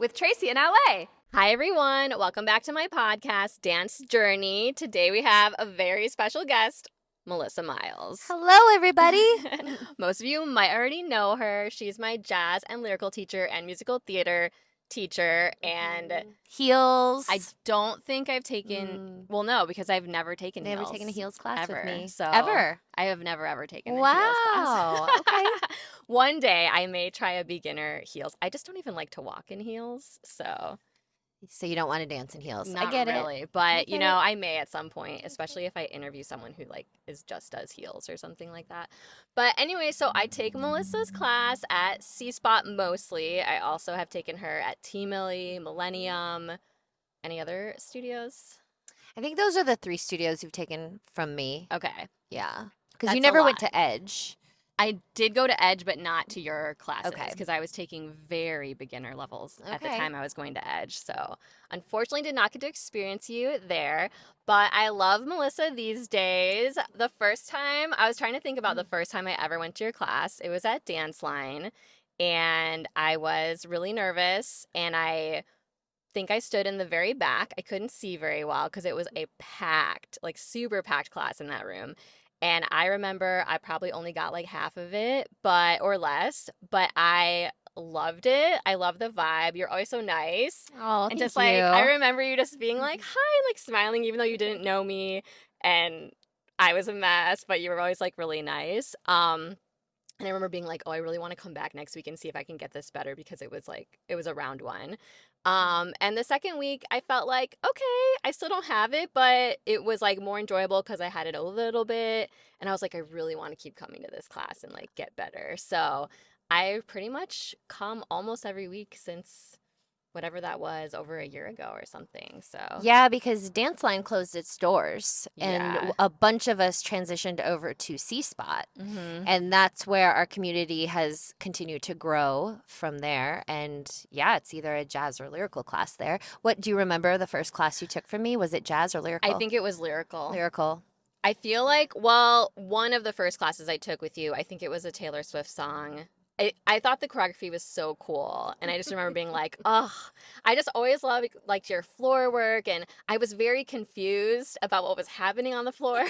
with Tracy in LA. Hi, everyone. Welcome back to my podcast, Dance Journey. Today we have a very special guest, Melissa Miles. Hello, everybody. Most of you might already know her. She's my jazz and lyrical teacher and musical theater teacher. And heels. I don't think I've taken, well, no, because I've never taken heels. Never taken a heels class ever. with me. So Ever? I have never, ever taken a Wow. heels class. Okay. One day I may try a beginner heels. I just don't even like to walk in heels, so you don't want to dance in heels. not I get really. it. But, you Okay. know, I may at some point, especially if I interview someone who, like, just does heels or something like that. But anyway, so I take Melissa's class at C-Spot mostly. I also have taken her at T-Millie, Millennium. Any other studios? I think those are the 3 studios you've taken from me. Okay. Yeah. Because That's you a never went lot. to Edge. I did go to Edge, but not to your classes Okay. because I was taking very beginner levels at the Okay. time I was going to Edge. So unfortunately did not get to experience you there. But I love Melissa these days. The first time, I was trying to think about the first time I ever went to your class. It was at Dance Line, and I was really nervous, and I think I stood in the very back. I couldn't see very well because it was a packed, like super packed class in that room. And I remember I probably only got like half of it, or less, but I loved it. I love the vibe. You're always so nice. Oh, And thank just you. like, I remember you just being like, hi, like smiling, even though you didn't know me. And I was a mess, but you were always like really nice. And I remember being like, oh, I really want to come back next week and see if I can get this better because it was a round one. And the second week I felt like, okay, I still don't have it, but it was like more enjoyable because I had it a little bit. And I was like, I really want to keep coming to this class and like get better. So I pretty much come almost every week since whatever that was over a year ago or something. So Yeah, because Dance Line closed its doors, and Yeah. a bunch of us transitioned over to C-Spot. Mhm. And that's where our community has continued to grow from there. And yeah, it's either a jazz or lyrical class there. What do you remember the first class you took from me? Was it jazz or lyrical? I think it was lyrical. Lyrical. I feel like, well, one of the first classes I took with you, I think it was a Taylor Swift song. I thought the choreography was so cool. And I just remember being like, oh, I just always loved like your floor work. And I was very confused about what was happening on the floor.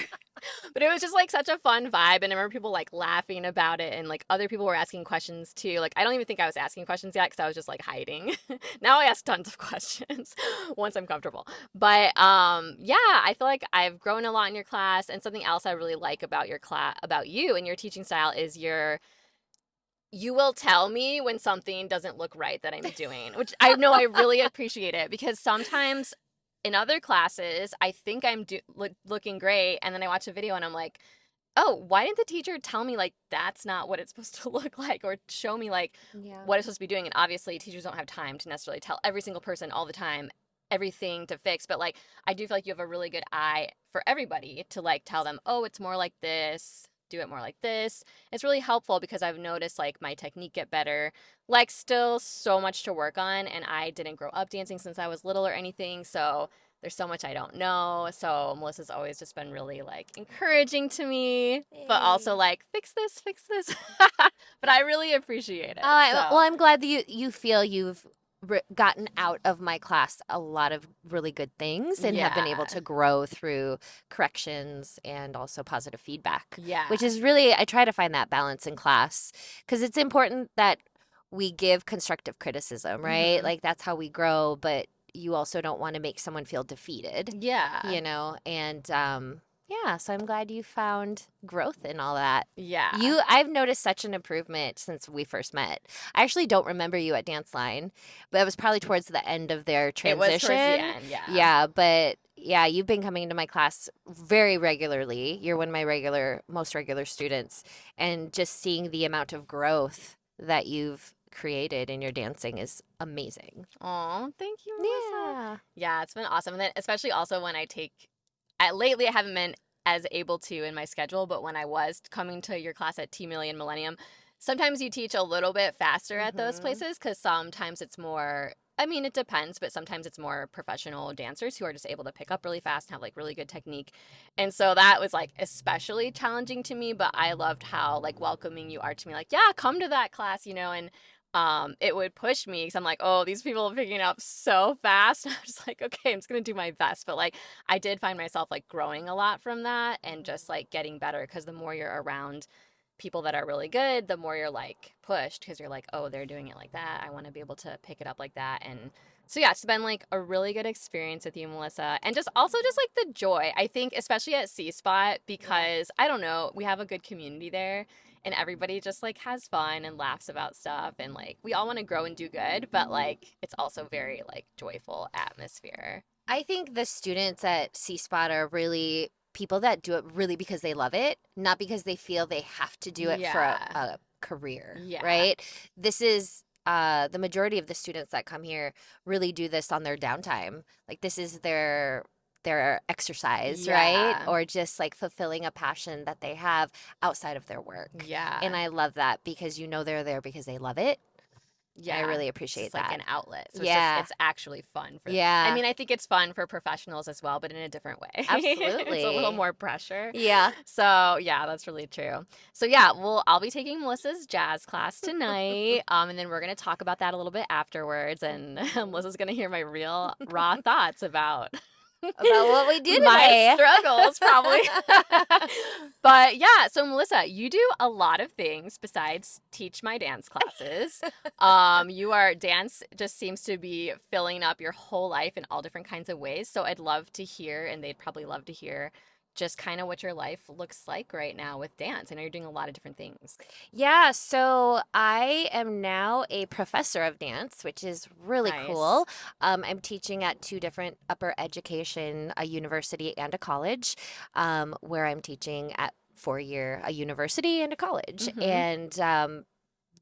But it was just like such a fun vibe. And I remember people like laughing about it. And like other people were asking questions too. Like I don't even think I was asking questions yet because I was just like hiding. Now I ask tons of questions once I'm comfortable. But yeah, I feel like I've grown a lot in your class. And something else I really like about your class, about you and your teaching style is you will tell me when something doesn't look right that I'm doing, which I know I really appreciate it because sometimes in other classes, I think I'm looking great. And then I watch a video and I'm like, oh, why didn't the teacher tell me like that's not what it's supposed to look like or show me like what it's supposed to be doing? And obviously teachers don't have time to necessarily tell every single person all the time everything to fix. But like, I do feel like you have a really good eye for everybody to like tell them, oh, it's more like this. Do it more like this. It's really helpful because I've noticed like my technique get better. Like still so much to work on, and I didn't grow up dancing since I was little or anything, so there's so much I don't know. So Melissa's always just been really like encouraging to me, but also like fix this. But I really appreciate it. Well, I'm glad that you feel you've gotten out of my class a lot of really good things and have been able Yeah. to grow through corrections and also positive feedback. Yeah. Which is really, I try to find that balance in class because it's important that we give constructive criticism, right? Mhm. Like that's how we grow, but you also don't want to make someone feel defeated, Yeah. you know? And yeah, so I'm glad you found growth in all that. Yeah. I've noticed such an improvement since we first met. I actually don't remember you at Dance Line, but it was probably towards the end of their transition. It was towards the end, yeah. Yeah, but yeah, you've been coming to my class very regularly. You're one of my most regular students, and just seeing the amount of growth that you've created in your dancing is amazing. Oh, thank you, Melissa. Yeah. Yeah, it's been awesome. And then especially also when lately I haven't been as able to in my schedule, but when I was coming to your class at T-Millie and Millennium, sometimes you teach a little bit faster at those places because sometimes it's more, I mean, it depends, but sometimes it's more professional dancers who are just able to pick up really fast and have like really good technique. And so that was like especially challenging to me, but I loved how like welcoming you are to me. Like, yeah, come to that class, you know, and it would push me because I'm like, oh, these people are picking it up so fast. I'm just like, okay, I'm just gonna do my best. But like, I did find myself like growing a lot from that and just like getting better because the more you're around people that are really good, the more you're like pushed because you're like, oh, they're doing it like that. I want to be able to pick it up like that. And so yeah, it's been like a really good experience with you, Melissa, and just also just like the joy. I think especially at C Spot because I don't know, we have a good community there and everybody just like has fun and laughs about stuff and like we all want to grow and do good, but like it's also very like joyful atmosphere. I think the students at C Spot are really people that do it really because they love it, not because they feel they have to do it for Yeah. a career, Yeah. right? This is the majority of the students that come here really do this on their downtime. Like this is their exercise, right? Yeah. Or just like fulfilling a passion that they have outside of their work. Yeah. And I love that because you know they're there because they love it. And I Yeah. really It's appreciate just like that. an outlet. So Yeah. it's actually fun for I Yeah. mean, I think it's fun for professionals as well, but in a different way. It's a little Absolutely. more pressure. Yeah. So, yeah, that's really true. So, yeah, well, I'll be taking Melissa's jazz class tonight. And then we're going to talk about that a little bit afterwards and Melissa's going to hear my real raw thoughts about About what we do my today. struggles probably. But yeah, so Melissa, you do a lot of things besides teach my dance classes. Your dance just seems to be filling up your whole life in all different kinds of ways. So I'd love to hear, and they'd probably love to hear just kind of what your life looks like right now with dance. I know you're doing a lot of different things. Yeah, so I am now a professor of dance, which is really Nice. cool. I'm teaching at two different upper education, a university and a college, where I'm teaching at 4 year a university and a college. Mm-hmm. And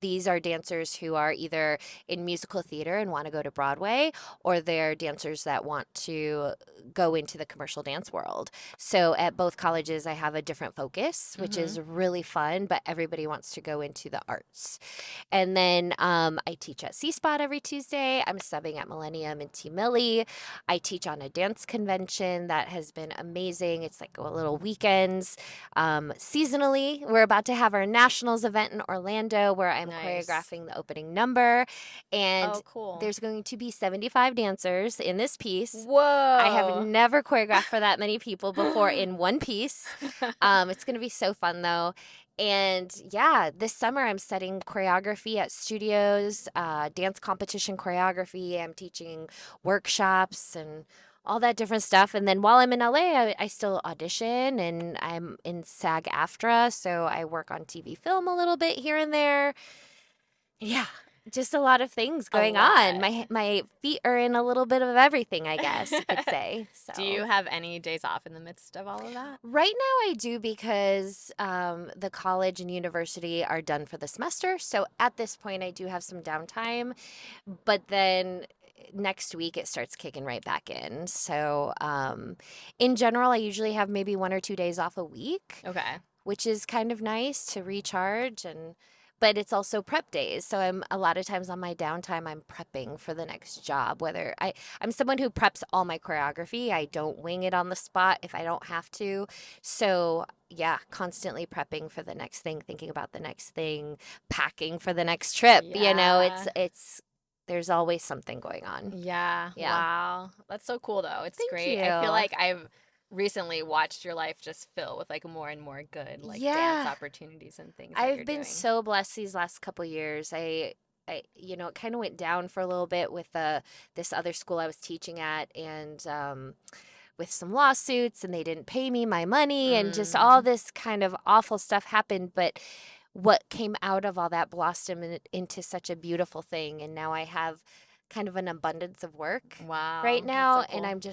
these are dancers who are either in musical theater and want to go to Broadway, or they're dancers that want to go into the commercial dance world. So at both colleges, I have a different focus, which Mm-hmm. is really fun, but everybody wants to go into the arts. And then I teach at C Spot every Tuesday. I'm subbing at Millennium and Millie. I teach on a dance convention that has been amazing. It's like a little weekends. Seasonally, we're about to have our nationals event in Orlando where I'm Nice. choreographing the opening number. And Oh, cool. there's going to be 75 dancers in this piece. I have Whoa. never choreographed for that many people before in one piece. It's going to be so fun though. And yeah, this summer I'm studying choreography at studios, dance competition choreography. I'm teaching workshops and all that different stuff. And then while I'm in LA, I still audition and I'm in SAG AFTRA. So I work on TV film a little bit here and there. Yeah, just a lot of things A going on. lot. My feet are in a little bit of everything, I guess you could say. Do you So have any days off in the midst of all of that? right now I do because the college and university are done for the semester. So at this point, I do have some downtime, but then next week it starts kicking right back in. So in general, I usually have maybe 1 or 2 days off a week, Okay. which is kind of nice to recharge and but it's also prep days. So I'm a lot of times on my downtime I'm prepping for the next job. I'm someone who preps all my choreography. I don't wing it on the spot if I don't have to. So yeah, constantly prepping for the next thing, thinking about the next thing, packing for the next trip. Yeah. It's there's always something going on. Yeah. Yeah. Wow. That's so cool though. It's Thank great. I feel you. like I've recently watched your life just fill with like more and more good like dance Yeah. opportunities and things that you're I've been doing. so blessed these last couple years. It kind of went down for a little bit with this other school I was teaching at, and with some lawsuits, and they didn't pay me my money, and just all Mm. this kind of awful stuff happened. But what came out of all that blossomed into such a beautiful thing, and now I have kind of an abundance of work right Wow. That's now, so and cool.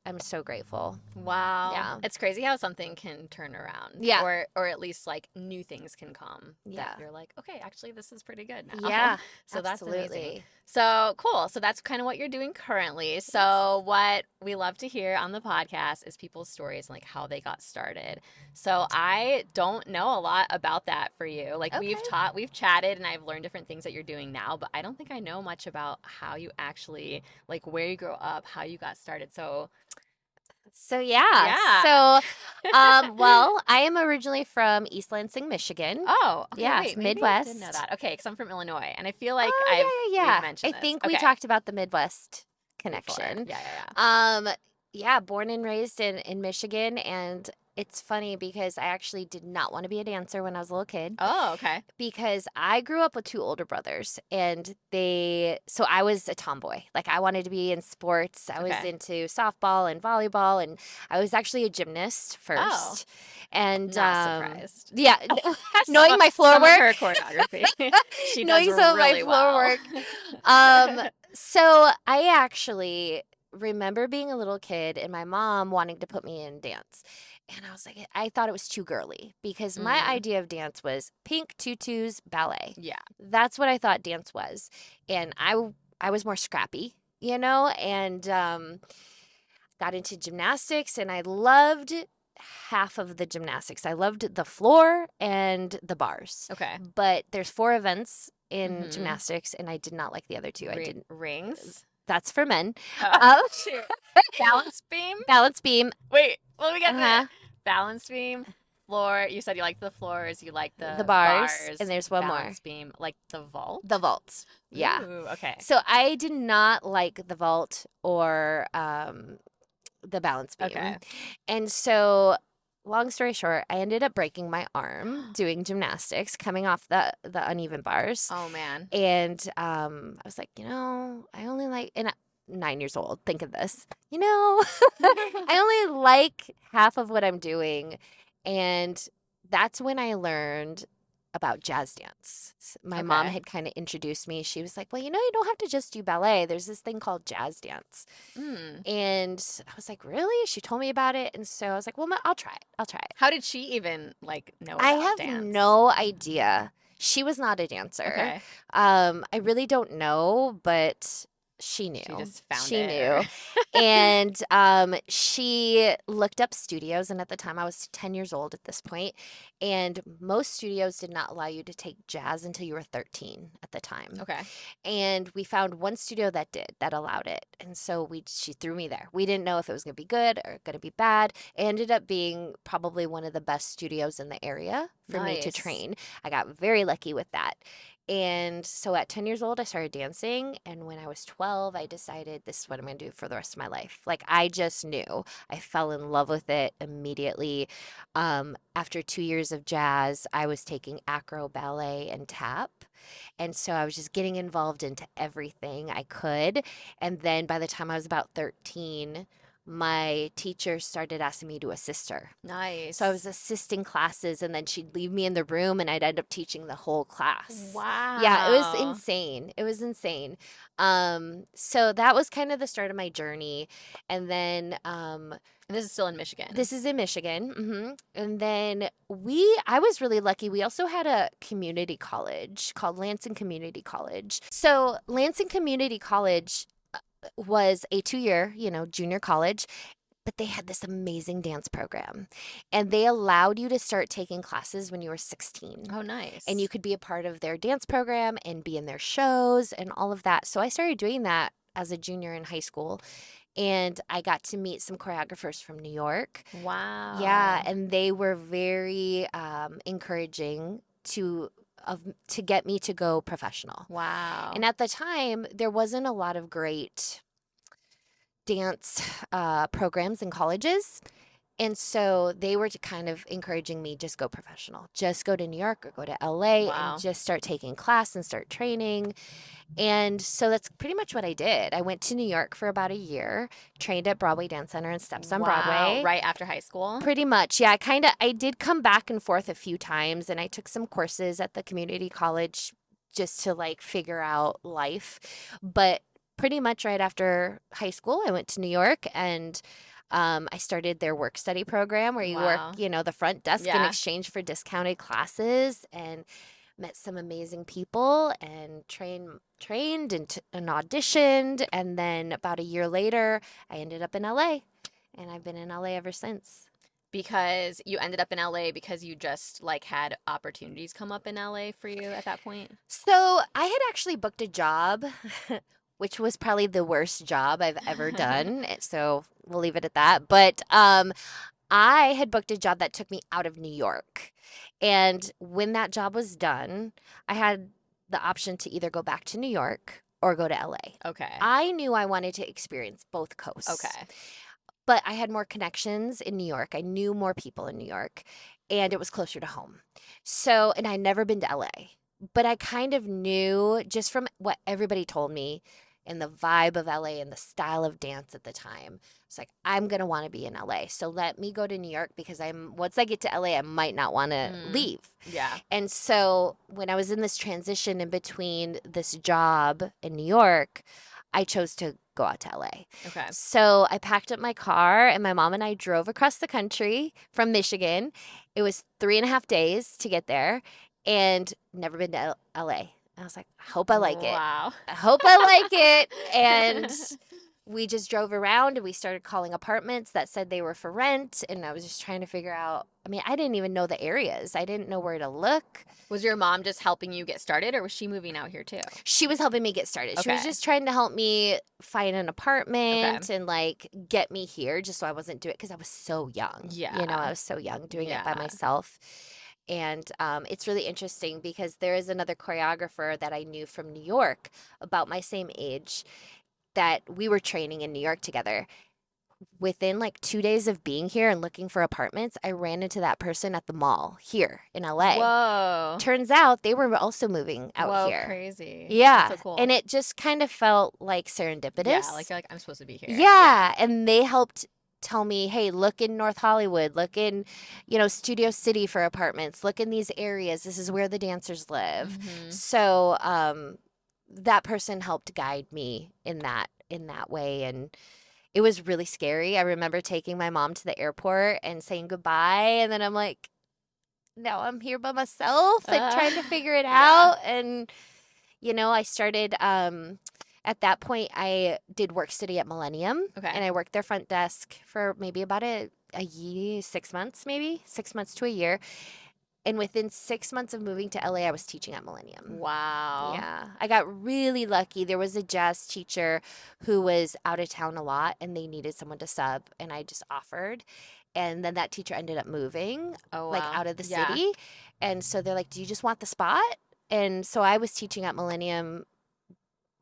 I'm so grateful. Wow. Yeah, It's crazy how something can turn around yeah, or at least like new things can come that yeah, you're like, okay, actually this is pretty good now. yeah. So that's amazing. Absolutely. So cool. So that's kind of what you're doing currently. Yes. So what we love to hear on the podcast is people's stories and like how they got started. So I don't know a lot about that for you. Like Okay. we've chatted and I've learned different things that you're doing now, but I don't think I know much about how you actually like where you grew up, how you got started. So So yeah. Yeah. So well, I am originally from East Lansing, Michigan. Oh, okay. Yeah, it's Wait, maybe I did know Midwest. that. Okay, because I'm from Illinois, and I feel like Oh yeah, yeah, we've yeah. mentioned I this. think we Okay, talked about the Midwest before. connection. Yeah, yeah, yeah. Um, yeah, born and raised in Michigan, and it's funny because I actually did not want to be a dancer when I was a little kid Oh, okay. because I grew up with two older brothers and so I was a tomboy. Like I wanted to be in sports. I was Okay. into softball and volleyball and I was actually a gymnast Oh, first. And not surprised. yeah, Some knowing my floor some of work, her choreography, she does knowing some of my really floor well. work. Um, so I actually remember being a little kid and my mom wanting to put me in dance. And I was like, I thought it was too girly because my Mm, idea of dance was pink tutus, ballet. yeah. That's what I thought dance was. And I was more scrappy, and got into gymnastics and I loved half of the gymnastics. I loved the floor and the bars. Okay. But there's four events in Mm-hmm. gymnastics and I did not like the other two. I didn't. Rings. That's for men. Oh, shoot. Balance beam. Balance beam. Wait, let me get Uh-huh. that. Balance beam. Floor. You said you like the floors. You like The the bars. And there's one more. balance beam, like the vault. The vault. Yeah. Ooh, okay. So I did not like the vault or the balance beam. Okay. And so long story short, I ended up breaking my arm doing gymnastics, coming off the uneven bars. Oh man. And I was like, I only like, and 9 years old, think of this, I only like half of what I'm doing. And that's when I learned about jazz dance. My mom Okay. had kind of introduced me. She was like, well, you don't have to just do ballet. There's this thing called jazz dance. Mm. And I was like, really? She told me about it. And so I was like, well, I'll try it. I'll try it. How did she even know I about have dance? no idea. She was not a dancer. Okay. I really don't know, but she knew. She just found She it. knew. And she looked up studios. And at the time, I was 10 years old at this point. And most studios did not allow you to take jazz until you were 13 at the time. Okay. And we found one studio that allowed it. And so she threw me there. We didn't know if it was going to be good or going to be bad. It ended up being probably one of the best studios in the area for me to Nice. train. I got very lucky with that. And so at 10 years old, I started dancing. And when I was 12, I decided this is what I'm going to do for the rest of my life. Like, I just knew. I fell in love with it immediately. After 2 years of jazz, I was taking acro, ballet, and tap. And so I was just getting involved into everything I could. And then by the time I was about 13, my teacher started asking me to assist her. Nice. So I was assisting classes and then she'd leave me in the room and I'd end up teaching the whole class. Wow. Yeah, it was insane. It was insane. So that was kind of the start of my journey. And then And this is still in Michigan. this is in Michigan. And then I was really lucky. We also had a community college called Lansing Community College. So Lansing Community College was a 2-year, junior college, but they had this amazing dance program. And they allowed you to start taking classes when you were 16. Oh, nice. And you could be a part of their dance program and be in their shows and all of that. So I started doing that as a junior in high school. And I got to meet some choreographers from New York. Wow. Yeah, and they were very encouraging to get me to go professional. Wow. And at the time, there wasn't a lot of great dance programs in colleges. And so they were kind of encouraging me, just go professional. Just go to New York or go to LA Wow. and just start taking class and start training. And so that's pretty much what I did. I went to New York for about a year, trained at Broadway Dance Center and Steps on Broadway. Right after high school? Pretty much. Yeah, I did come back and forth a few times and I took some courses at the community college just to figure out life. But pretty much right after high school, I went to New York and I started their work study program where you Wow. work, the front desk in Yeah. exchange for discounted classes and met some amazing people and trained and auditioned. And then about a year later, I ended up in LA and I've been in LA ever since. Because you ended up in LA because you just had opportunities come up in LA for you at that point? So I had actually booked a job which was probably the worst job I've ever done. So we'll leave it at that. But I had booked a job that took me out of New York. And when that job was done, I had the option to either go back to New York or go to LA. Okay. I knew I wanted to experience both coasts. Okay. But I had more connections in New York. I knew more people in New York, and it was closer to home. So, and I'd never been to LA, but I kind of knew just from what everybody told me and the vibe of LA and the style of dance at the time. It's like, I'm going to want to be in LA. So let me go to New York because once I get to LA, I might not want to leave. Yeah. And so when I was in this transition in between this job in New York, I chose to go out to LA. Okay. So I packed up my car and my mom and I drove across the country from Michigan. It was 3.5 days to get there and never been to LA. I was like, I hope I like it. Wow. I hope I like it. And we just drove around and we started calling apartments that said they were for rent. And I was just trying to figure out, I mean, I didn't even know the areas. I didn't know where to look. Was your mom just helping you get started, or was she moving out here too? She was helping me get started. She was Okay. just trying to help me find an apartment and like get me here just so I wasn't doing it because I was so young. You know, Yeah. I was so young doing it by Yeah. myself. And it's really interesting because there is another choreographer that I knew from New York about my same age that we were training in New York together. Within like 2 days of being here and looking for apartments, I ran into that person at the mall here in LA. Whoa. Turns out they were also moving out Whoa, here. crazy. Yeah. That's so cool. And it just kind of felt like serendipitous. Yeah, like you're like, I'm supposed to be here. Yeah. And they helped tell me, hey, look in North Hollywood, look in, Studio City for apartments, look in these areas. This is where the dancers live. Mhm. So that person helped guide me in that way. And it was really scary. I remember taking my mom to the airport and saying goodbye. And then I'm like, now I'm here by myself and trying to figure it Yeah. out. And, I started, at that point, I did work study at Millennium. Okay. And I worked their front desk for maybe about a year, 6 months, maybe 6 months to a year. And within 6 months of moving to LA, I was teaching at Millennium. Wow. Yeah. I got really lucky. There was a jazz teacher who was out of town a lot and they needed someone to sub and I just offered. And then that teacher ended up moving Oh, like wow. out of the Yeah. city. And so they're like, "Do you just want the spot?" And so I was teaching at Millennium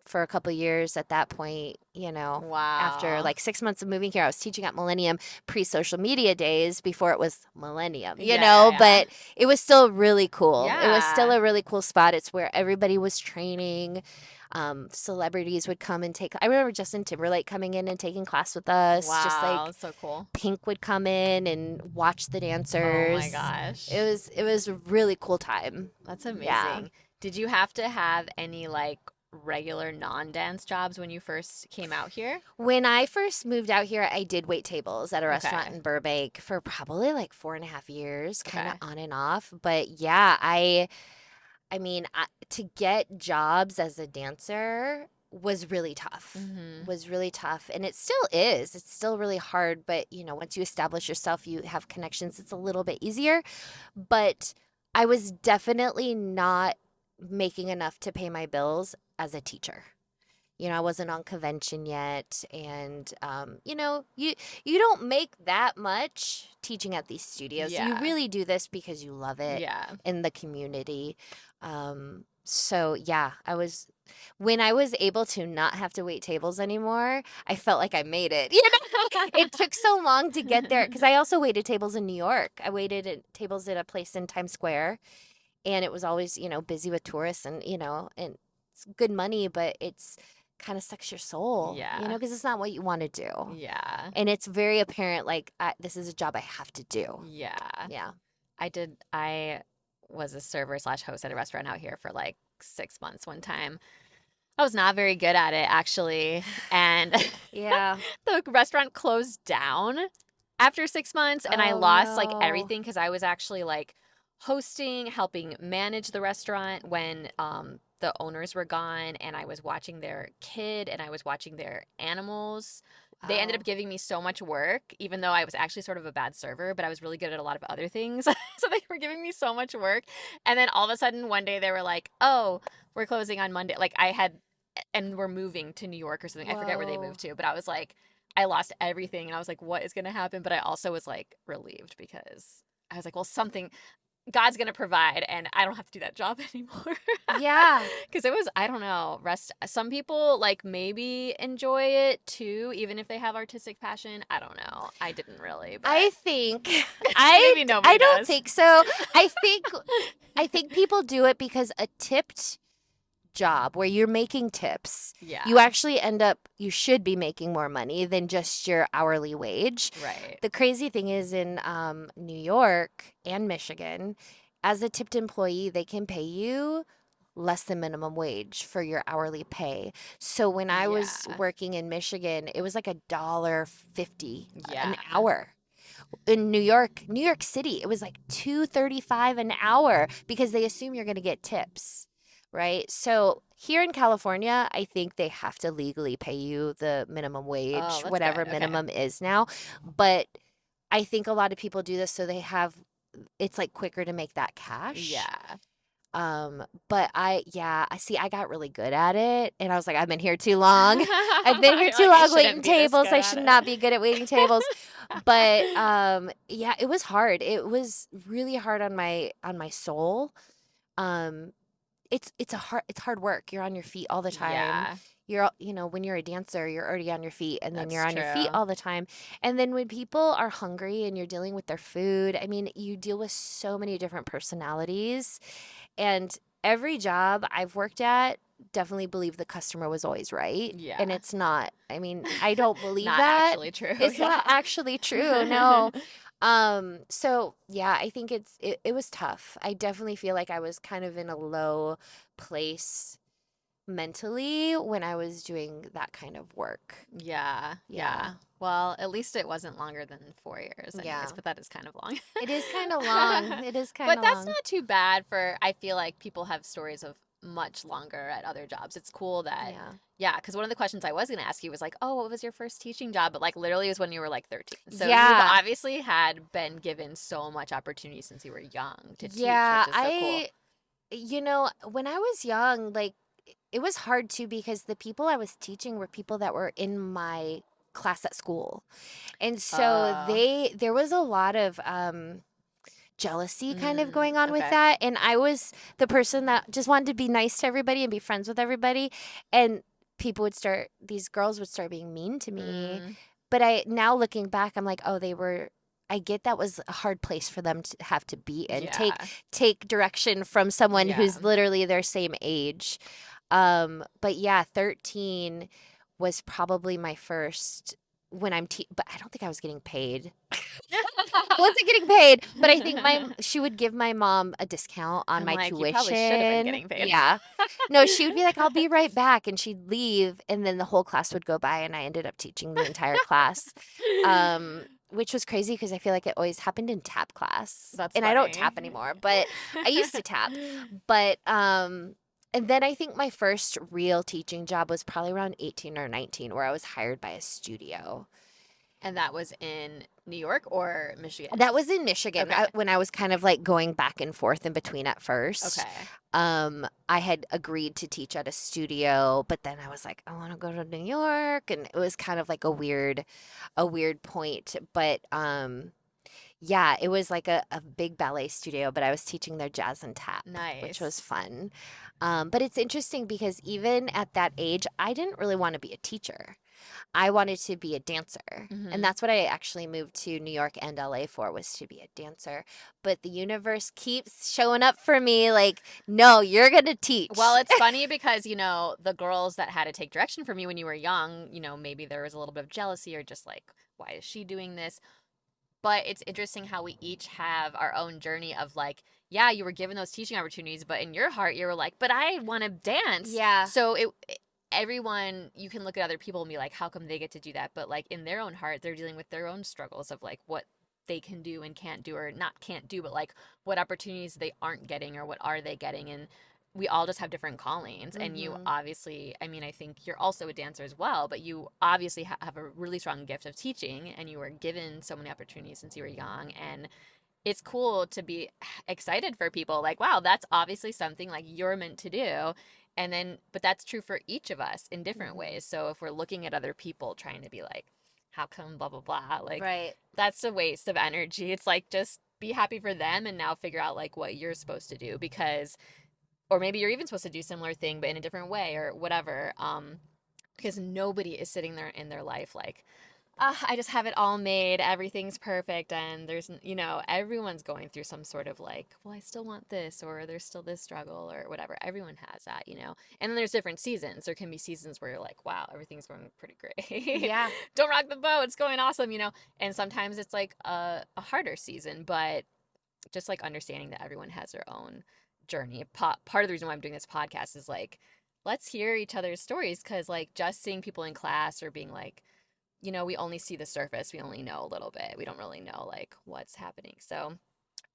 for a couple years at that point, Wow. after like 6 months of moving here. I was teaching at Millennium pre-social media days before it was Millennium, Yeah. but it was still really cool. It was still Yeah. a really cool spot. It's where everybody was training. Celebrities would come and take. I remember Justin Timberlake coming in and taking class with us. Just Wow, like that's so cool. Pink would come in and watch the Oh dancers. my gosh. It was a really cool time. That's amazing. Yeah. Did you have to have any like regular non-dance jobs when you first came out here? When I first moved out here, I did wait tables at a restaurant Okay. in Burbank for probably like 4.5 years, kind of Okay. on and off. But yeah, I mean, to get jobs as a dancer was really tough. Mhm. Was really tough, and it still is. It's still really hard, but once you establish yourself, you have connections. It's a little bit easier. But I was definitely not making enough to pay my bills as a teacher. I wasn't on convention yet, and you don't make that much teaching at these studios. You Yeah. really do this because you love it Yeah. in the community. So yeah, when I was able to not have to wait tables anymore, I felt like I made it. It took so long to get there because I also waited tables in New York. I waited at tables at a place in Times Square, and it was always busy with tourists, and and it's good money, but it's kind of sucks your soul, Yeah. because it's not what you want to do. Yeah. And it's very apparent, like, this is a job I have to do. Yeah. Yeah. I was a server slash host at a restaurant out here for like 6 months one time. I was not very good at it actually. And Yeah. the restaurant closed down after 6 months and I Oh, lost like no. everything because I was actually like hosting, helping manage the restaurant when the owners were gone and I was watching their kid and I was watching their animals. They ended Wow. up giving me so much work, even though I was actually sort of a bad server, but I was really good at a lot of other things. So they were giving me so much work. And then all of a sudden, one day they were like, oh, we're closing on Monday. Like I had and were moving to New York or something. I forget where they Whoa. moved to, but I was like, I lost everything, and I was like, what is going to happen? But I also was like relieved because I was like, well, something God's going to provide, and I don't have to do that job anymore. Yeah. Because it was, I don't know, rest. Some people like maybe enjoy it too, even if they have artistic passion. I don't know. I didn't really, but I think I maybe I nobody don't does. think so. I think I think people do it because a tipped job where you're making tips, you Yeah, actually end up you should be making more money than just your hourly wage. right. The crazy thing is in New York and Michigan, as a tipped employee, they can pay you less than minimum wage for your hourly pay. So when I was Yeah, working in Michigan, it was like $1.50 an yeah. hour. In New York City, it was like 2.35 an hour because they assume you're going to get tips, right? So here in California, I think they have to legally pay you the minimum Oh, wage, that's whatever good. Okay. minimum is now. But I think a lot of people do this so they have it's like quicker to make that cash. Yeah. But I see I got really good at it and I was like, I've been here too long. I've been here You're too like, I long waiting shouldn't be this tables. good I at should it. not be good at waiting tables. But yeah, it was hard. It was really hard on my soul. Um it's hard work. You're on your feet all the time. Yeah, When you're a dancer, you're already on your feet and then you're that's on your feet true. all the time. And then when people are hungry and you're dealing with their food, I mean, you deal with so many different personalities. And every job I've worked at definitely believe the customer was always right. And Yeah. it's not. I mean, I don't believe Not that. actually true. It's Yeah. not actually true. No. So yeah, I think it was tough. I definitely feel like I was kind of in a low place mentally when I was doing that kind of work. Yeah, Yeah. yeah. Well, at least it wasn't longer than 4 years, anyways, Yeah. but that is kind of long. It is kind of long. It is kind But of that's long. not too bad for, I feel like people have stories of much longer at other jobs. It's cool that, Yeah. yeah, because one of the questions I was going to ask you was like, oh, what was your first teaching job? But like literally it was when you were like 13. So you've Yeah. obviously had been given so much opportunity since you were young to teach, Yeah, which is so cool. when I was young, like it was hard too because the people I was teaching were people that were in my class at school. And so Uh, there was a lot of jealousy kind of going on with okay. that. And I was the person that just wanted to be nice to everybody and be friends with everybody. And these girls would start being mean to me. Mm, But now looking back, I'm like, oh, I get that was a hard place for them to have to be in. yeah. Take direction from someone Yeah. who's literally their same age. But yeah, 13 was probably my first but I don't think I was getting paid. I wasn't getting paid, but I think she would give my mom a discount on I'm my like, you probably should have been tuition. getting paid. Yeah. No, she would be like, I'll be right back. And she'd leave. And then the whole class would go by and I ended up teaching the entire class. Which was crazy because I feel like it always happened in tap class. That's And I don't funny. tap anymore, but I used to tap. But and then I think my first real teaching job was probably around 18 or 19 where I was hired by a studio. And that was in New York or Michigan? That was in Michigan Okay. when I was kind of like going back and forth in between at first. Okay. I had agreed to teach at a studio, but then I was like, I want to go to New York, and it was kind of like a weird point. But yeah, it was like a big ballet studio, but I was teaching their jazz and tap, which was Nice. fun. But it's interesting because even at that age, I didn't really want to be a teacher. I wanted to be a dancer. And Hmm. that's what I actually moved to New York and LA for was to be a dancer. But the universe keeps showing up for me like, no, you're going to Well, teach. it's funny because, the girls that had to take direction from you when you were young, maybe there was a little bit of jealousy or just like, why is she doing this? But it's interesting how we each have our own journey of like, yeah, you were given those teaching opportunities, but in your heart, you were like, but I want to dance. Yeah. So everyone, you can look at other people and be like, how come they get to do that? But like in their own heart, they're dealing with their own struggles of like what they can do and can't do, or not can't do, but like what opportunities they aren't getting or what are they getting. And we all just have different callings. And you Hmm. obviously, I mean, I think you're also a dancer as well, but you obviously have a really strong gift of teaching, and you were given so many opportunities since you were young. And it's cool to be excited for people like, wow, that's obviously something like you're meant to do. And then, but that's true for each of us in different Mhm. ways. So if we're looking at other people trying to be like, how come blah, blah, blah, like Right. that's a waste of energy. It's like just be happy for them and now figure out like what you're supposed to do because, or maybe you're even supposed to do similar thing, but in a different way or whatever. Because nobody is sitting there in their life like, I just have it all made. Everything's perfect. And there's, everyone's going through some sort of like, well, I still want this, or there's still this struggle, or whatever. Everyone has that. And then there's different seasons. There can be seasons where you're like, wow, everything's going pretty great. Yeah. Don't rock the boat. It's going awesome. And sometimes it's like a harder season, but just like understanding that everyone has their own journey. Part of the reason why I'm doing this podcast is like, let's hear each other's stories because like just seeing people in class or being like, we only see the surface. We only know a little bit. We don't really know like what's happening. So,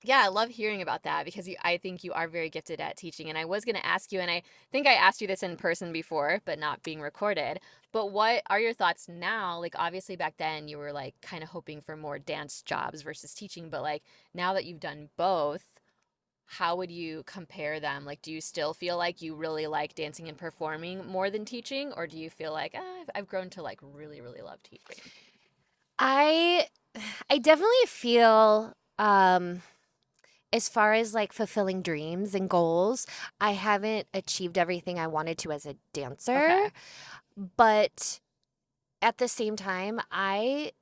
yeah, I love hearing about that because I think you are very gifted at teaching. And I was going to ask you, and I think I asked you this in person before, but not being recorded. But what are your thoughts now? Like, obviously, back then you were like kind of hoping for more dance jobs versus teaching. But like now that you've done both, how would you compare them? Like, do you still feel like you really like dancing and performing more than teaching? Or do you feel like, I've grown to like really, really love teaching? I I definitely feel as far as like fulfilling dreams and goals, I haven't achieved everything I wanted to as a dancer, Okay. but at the same time, I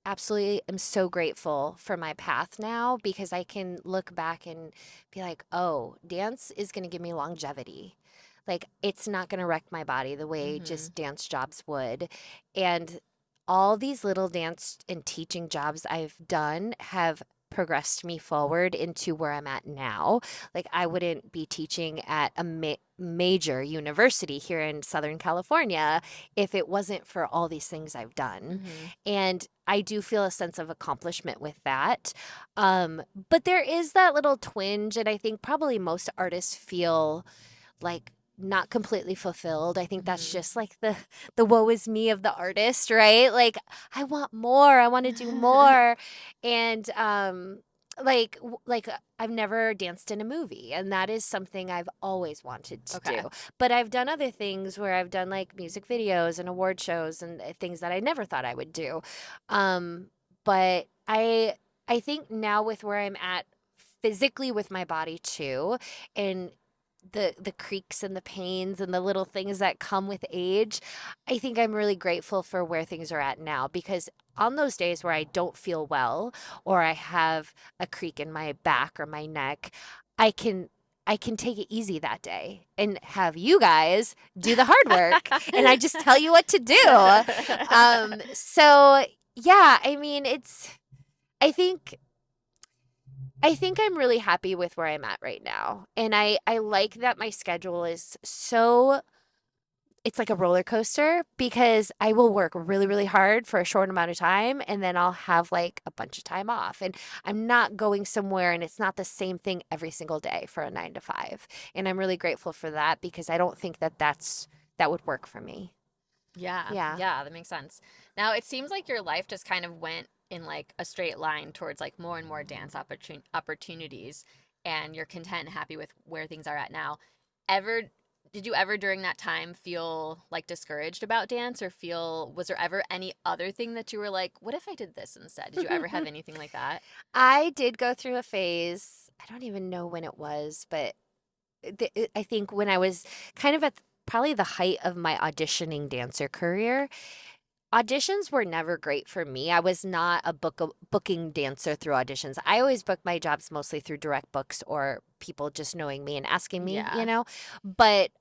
absolutely am so grateful for my path now because I can look back and be like, oh, dance is going to give me longevity. Like, it's not going to wreck my body the way Mm-hmm. just dance jobs would. And all these little dance and teaching jobs I've done have progressed me forward into where I'm at now. Like, I wouldn't be teaching at a major university here in Southern California if it wasn't for all these things I've done. Mm-hmm. And I do feel a sense of accomplishment with that. But there is that little twinge, and I think probably most artists feel like not completely fulfilled. I think that's just like the woe is me of the artist, right? Like I want more, I want to do Mm-hmm. more. And I've never danced in a movie, and that is something I've always wanted to Okay. do. But I've done other things where I've done like music videos and award shows and things that I never thought I would do. Um but I think now with where I'm at physically with my body too, and the creaks and the pains and the little things that come with age, I think I'm really grateful for where things are at now because on those days where I don't feel well or I have a creak in my back or my neck, I can I can take it easy that day and have you guys do the hard work and I just tell you what to do. So yeah, I mean I think I think I'm really happy with where I'm at right now. And I like that my schedule is so it's like a roller coaster because I will work really, really hard for a short amount of time and then I'll have like a bunch of time off. And I'm not going somewhere and it's not the same thing every single day for a 9 to 5. And I'm really grateful for that because I don't think that would work for me. Yeah, Yeah. yeah, that makes sense. Now, it seems like your life just kind of went in like a straight line towards like more and more dance opportunities, and you're content and happy with where things are at now. Ever, did you ever during that time feel like discouraged about dance or was there ever any other thing that you were like, what if I did this instead? Did you ever have anything like that? I did go through a phase. I don't even know when it was, but I think when I was kind of at probably the height of my auditioning dancer career, auditions were never great for me. I was not a booking dancer through auditions. I always booked my jobs mostly through direct books or people just knowing me and asking me, you Yeah. know. But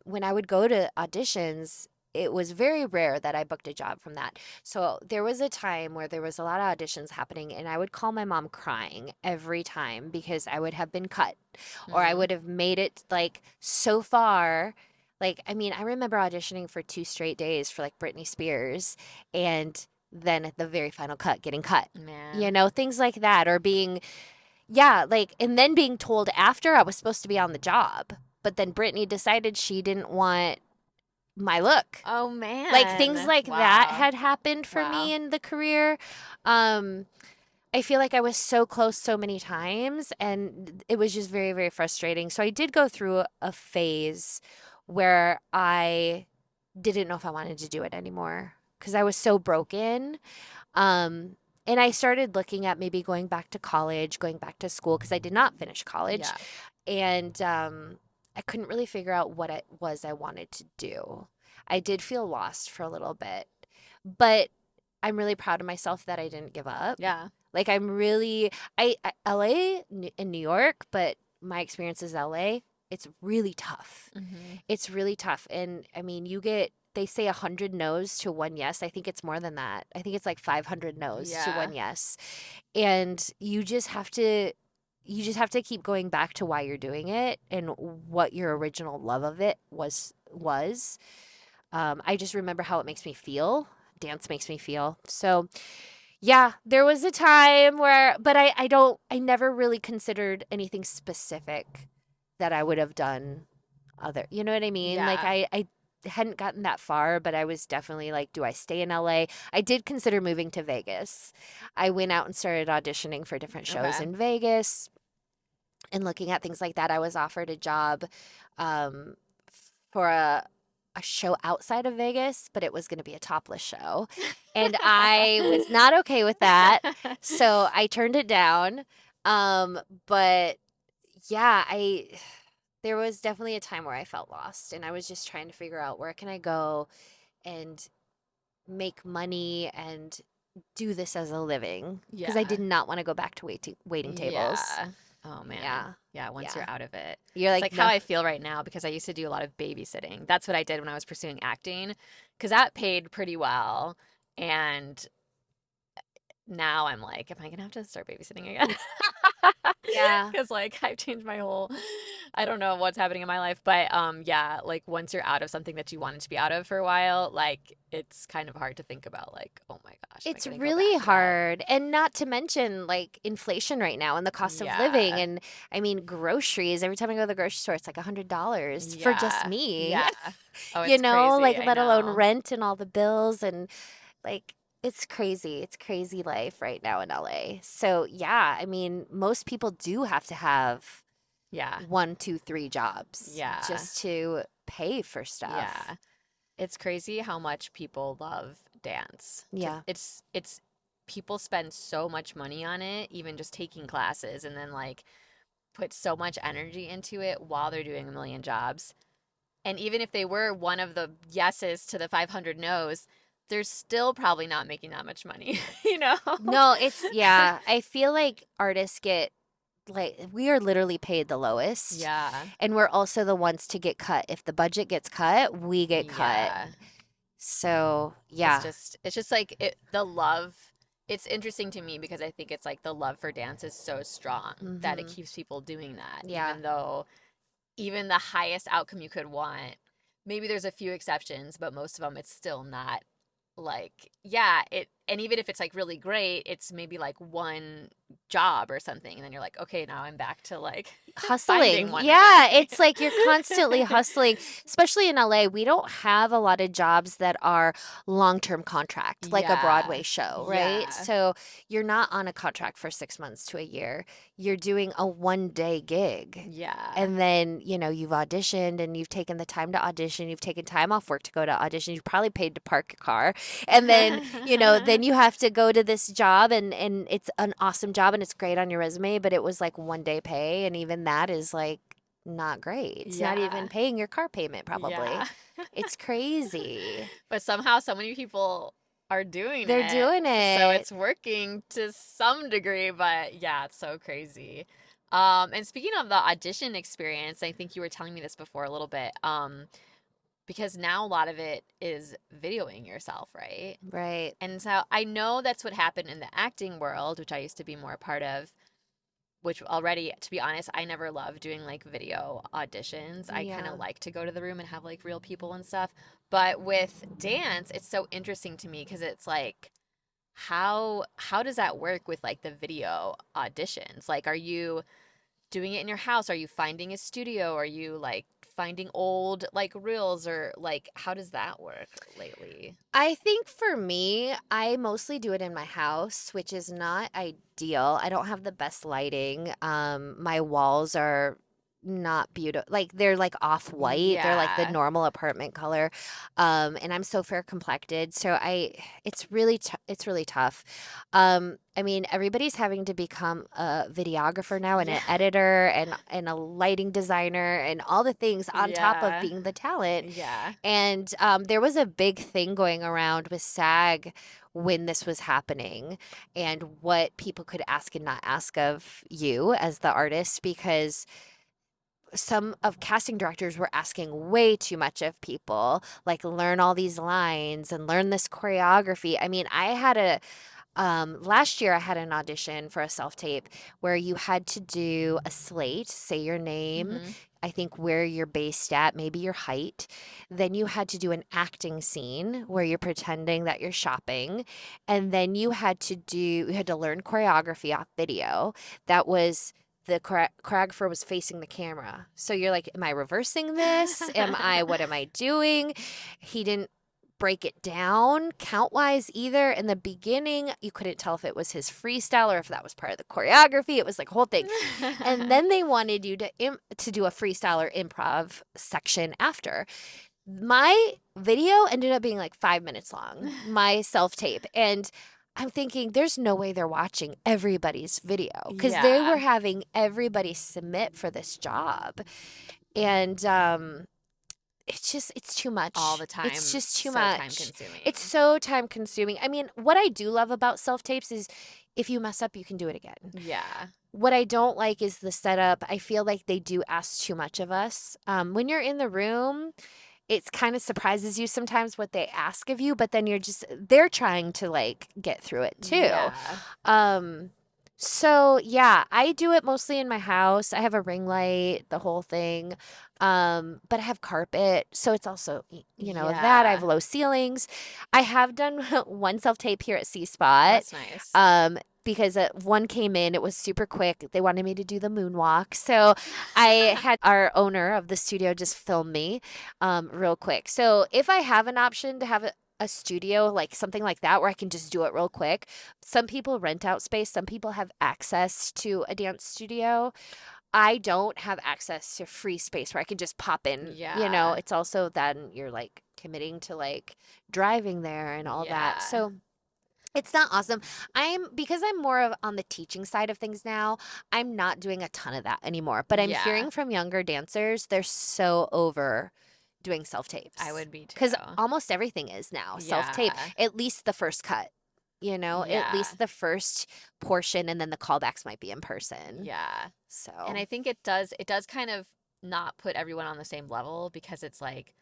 when I would go to auditions, it was very rare that I booked a job from that. So there was a time where there was a lot of auditions happening, and I would call my mom crying every time because I would have been cut or I Mm-hmm. would have made it like so far. Like, I mean, I remember auditioning for 2 straight days for like Britney Spears and then at the very final cut getting cut. You Man. know, things like that or being yeah, like and then being told after I was supposed to be on the job, but then Britney decided she didn't want my look. Oh Like things man. like that Wow. had happened for me Wow. in the career. Um I feel like I was so close so many times and it was just very, very frustrating. So I did go through a phase where I didn't know if I wanted to do it anymore because I was so broken. Um, and I started looking at maybe going back to college, going back to school because I did not finish college. Yeah. And I couldn't really figure out what it was I wanted to do. I did feel lost for a little bit, but I'm really proud of myself that I didn't give up. Yeah. Like I'm really LA in New York, but my experience is LA. It's really tough. Mm-hmm. It's really tough. And I mean, they say 100 no's to one yes. I think it's more than that. I think it's like 500 no's to Yeah. one yes. And you just have to keep going back to why you're doing it and what your original love of it was. I just remember how it makes me feel. Dance makes me feel. So yeah, there was a time where, but I never really considered anything specific that I would have done you know what I mean? Like Yeah. I hadn't gotten that far, but I was definitely like, do I stay in LA? I did consider moving to Vegas. I went out and started auditioning for different shows Okay. in Vegas and looking at things like that. I was offered a job um, for a show outside of Vegas, but it was going to be a topless show. And I was not okay with that. So I turned it down. But yeah, there was definitely a time where I felt lost and I was just trying to figure out where can I go and make money and do this as a living because I Yeah. did not want to go back to waiting tables. Yeah. Oh man. Yeah. Yeah, once Yeah. you're out of it. You're It's like, like how no. I feel right now because I used to do a lot of babysitting. That's what I did when I was pursuing acting because that paid pretty well. And now I'm like, am I gonna have to start babysitting again? Yeah. Because like I've changed my whole, I don't know what's happening in my life, but yeah, like once you're out of something that you wanted to be out of for a while, like it's kind of hard to think about like, oh my gosh, am I It's gonna go really back to that? hard. And not to mention like inflation right now and the cost of living. Yeah, And I mean, groceries. Every time I go to the grocery store, it's like $100 for just yeah, me, yeah. Oh, you it's know, crazy. like I let alone know. rent and all the bills. And like, it's crazy. It's crazy life right now in LA. So, yeah, I mean, most people do have to have Yeah, one, two, three jobs yeah, just to pay for stuff. yeah. It's crazy how much people love dance. Yeah. It's people spend so much money on it, even just taking classes, and then like put so much energy into it while they're doing a million jobs. And even if they were one of the yeses to the 500 no's, they're still probably not making that much money, you know? No, yeah, I feel like artists get like we are literally paid the lowest Yeah. and we're also the ones to get cut. If the budget gets cut, we get cut. Yeah. So, yeah. It's just like the love. It's interesting to me because I think it's like the love for dance is so strong that it Mhm. keeps people doing that, Yeah. even though even the highest outcome you could want, maybe there's a few exceptions, but most of them it's still not like yeah it and even if it's like really great it's maybe like one job or something and then you're like okay now I'm back to like finding Hustling. one Yeah, again. it's like you're constantly hustling, especially in LA. We don't have a lot of jobs that are long-term contract, like a Yeah, Broadway show, right? yeah, So you're not on a contract for 6 months to a year. You're doing a one-day gig. yeah. And then, you've auditioned and you've taken the time to audition, you've taken time off work to go to audition, you've probably paid to park your car. And then, then you have to go to this job and it's an awesome job and it's great on your resume, but it was like one day pay and even that is like not great. It's not even Yeah, paying your car payment probably. yeah. It's crazy. But somehow so many people are doing They're it. doing So it. it's working to some degree, but yeah, it's so crazy. And speaking of the audition experience, I think you were telling me this before a little bit. Because now a lot of it is videoing yourself, right? Right. And so I know that's what happened in the acting world, which I used to be more a part of, which already, to be honest, I never loved doing like video auditions. I kind Yeah. of like to go to the room and have like real people and stuff. But with dance, it's so interesting to me because it's like, how does that work with like the video auditions? Like, are you doing it in your house? Are you finding a studio? Are you like finding old like reels or like how does that work lately? I think for me, I mostly do it in my house, which is not ideal. I don't have the best lighting. My walls are not beautiful. Like they're like off white. They're like the Yeah. normal apartment color. And I'm so fair complected. So it's really tough. I mean, everybody's having to become a videographer now and Yeah. an editor and a lighting designer and all the things on top of Yeah. being the talent. Yeah. And there was a big thing going around with SAG when this was happening and what people could ask and not ask of you as the artist, because some of casting directors were asking way too much of people, like learn all these lines and learn this choreography. I mean, I had a last year I had an audition for a self tape where you had to do a slate, say your name, Mm-hmm. I think where you're based at, maybe your height. Then you had to do an acting scene where you're pretending that you're shopping. And then you had to learn choreography off video. That was the choreographer was facing the camera. So you're like, am I reversing this? What am I doing? He didn't break it down count wise either. In the beginning, you couldn't tell if it was his freestyle or if that was part of the choreography. It was like a whole thing. And then they wanted you to do a freestyle or improv section after. My video ended up being like 5 minutes long, my self tape. And I'm thinking, there's no way they're watching everybody's video because they were Yeah. having everybody submit for this job. And it's too much. All the time. It's just too So time much. consuming. It's so time consuming. I mean, what I do love about self tapes is if you mess up, you can do it again. Yeah. What I don't like is the setup. I feel like they do ask too much of us. When you're in the room, it kind of surprises you sometimes what they ask of you, but then they're trying to like get through it too. Yeah. Um, so yeah, I do it mostly in my house. I have a ring light, the whole thing. But I have carpet, so it's also, that I have Yeah. low ceilings. I have done one self tape here at C Spot. That's nice. Because one came in, it was super quick. They wanted me to do the moonwalk. So I had our owner of the studio just film me real quick. So if I have an option to have a studio, like something like that, where I can just do it real quick, some people rent out space, some people have access to a dance studio. I don't have access to free space where I can just pop in. Yeah. It's also then you're like committing to like driving there and all that. Yeah. So it's not awesome. Because I'm more of on the teaching side of things now, I'm not doing a ton of that anymore. But I'm Yeah. hearing from younger dancers, they're so over doing self tapes. I would be too. Because almost everything is now self tape, Yeah. at least the first cut, at Yeah. least the first portion, and then the callbacks might be in person. Yeah. So, And I think it does kind of not put everyone on the same level, because it's like,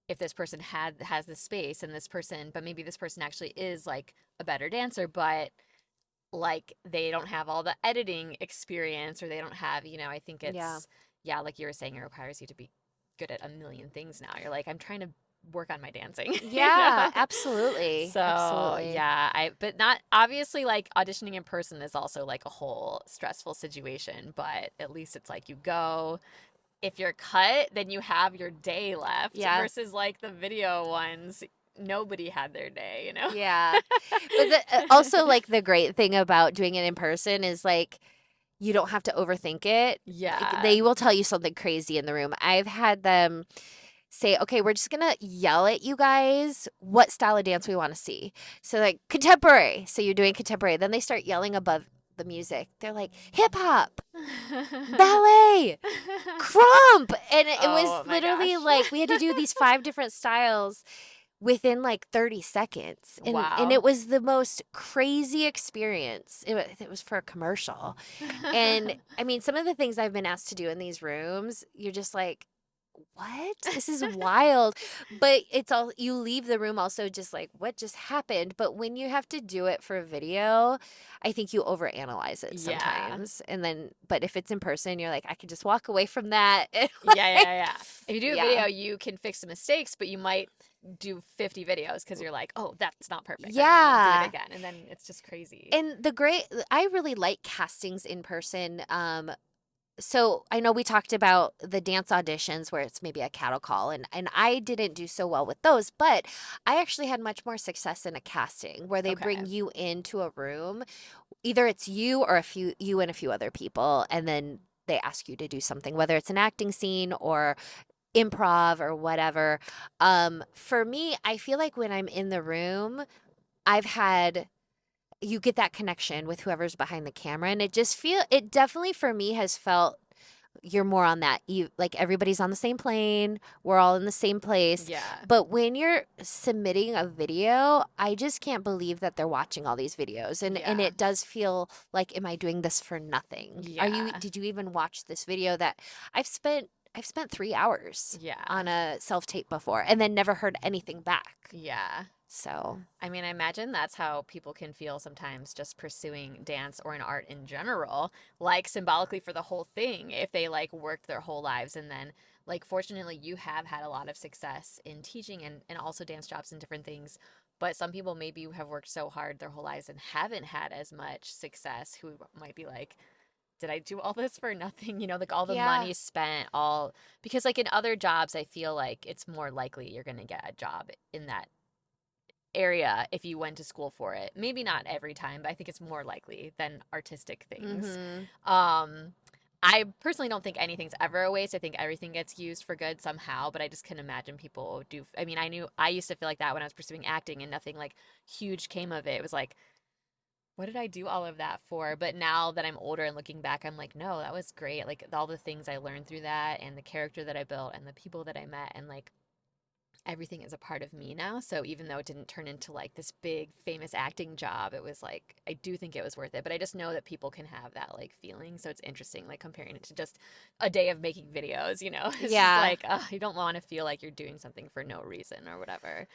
if this person has this space and this person, but maybe this person actually is like a better dancer, but like they don't have all the editing experience, or they don't have, I think yeah. yeah, like you were saying, it requires you to be good at a million things now. You're like, I'm trying to work on my dancing. Yeah, absolutely. So Absolutely. yeah, but not obviously, like auditioning in person is also like a whole stressful situation, but at least it's like you go. If you're cut, then you have your day left. Yeah. Versus like the video ones, nobody had their day. Yeah. But also, like, the great thing about doing it in person is, like, you don't have to overthink it. Yeah. They will tell you something crazy in the room. I've had them say, okay, we're just going to yell at you guys what style of dance we want to see. So, like, contemporary. So you're doing contemporary. Then they start yelling above the music. They're like, hip hop, ballet, crump. And it Oh was my literally gosh. like we had to do these 5 different styles within like 30 seconds. And Wow. it was the most crazy experience. It was for a commercial. And I mean, some of the things I've been asked to do in these rooms, you're just like, what? This is wild. But it's all, you leave the room also just like, what just happened? But when you have to do it for a video, I think you overanalyze it Yeah. sometimes. And then, but if it's in person, you're like, I could just walk away from that. And Yeah. If you do a Yeah. video, you can fix the mistakes, but you might do 50 videos because you're like, oh, that's not perfect. Yeah. I'm gonna do it again, and then it's just crazy. And I really like castings in person. So I know we talked about the dance auditions where it's maybe a cattle call, and I didn't do so well with those, but I actually had much more success in a casting where they bring Okay. you into a room. Either it's you or you and a few other people, and then they ask you to do something, whether it's an acting scene or improv or whatever. For me, I feel like when I'm in the room, I've had you get that connection with whoever's behind the camera, and it definitely for me has felt you're more on that like everybody's on the same plane, we're all in the same place. Yeah. But when you're submitting a video, I just can't believe that they're watching all these videos, and Yeah. it does feel like, am I doing this for nothing? Yeah. Did you even watch this video that I've spent 3 hours Yeah. on a self-tape before and then never heard anything back. Yeah. So, I mean, I imagine that's how people can feel sometimes just pursuing dance or an art in general, like symbolically for the whole thing, if they like worked their whole lives and then like fortunately you have had a lot of success in teaching and also dance jobs and different things. But some people maybe have worked so hard their whole lives and haven't had as much success who might be like, did I do all this for nothing? You know, like all the yeah. money spent, all because like in other jobs, I feel like it's more likely you're going to get a job in that area if you went to school for it. Maybe not every time, but I think it's more likely than artistic things. Mhm. I personally don't think anything's ever a waste. I think everything gets used for good somehow, but I just can imagine people do. I mean, I used to feel like that when I was pursuing acting and nothing like huge came of it. It was like, what did I do all of that for? But now that I'm older and looking back, I'm like, no, that was great. Like all the things I learned through that and the character that I built and the people that I met and like everything is a part of me now. So even though it didn't turn into like this big famous acting job, it was like I do think it was worth it. But I just know that people can have that like feeling. So it's interesting, like comparing it to just a day of making videos, you know? It's just Yeah. like you don't want to feel like you're doing something for no reason or whatever.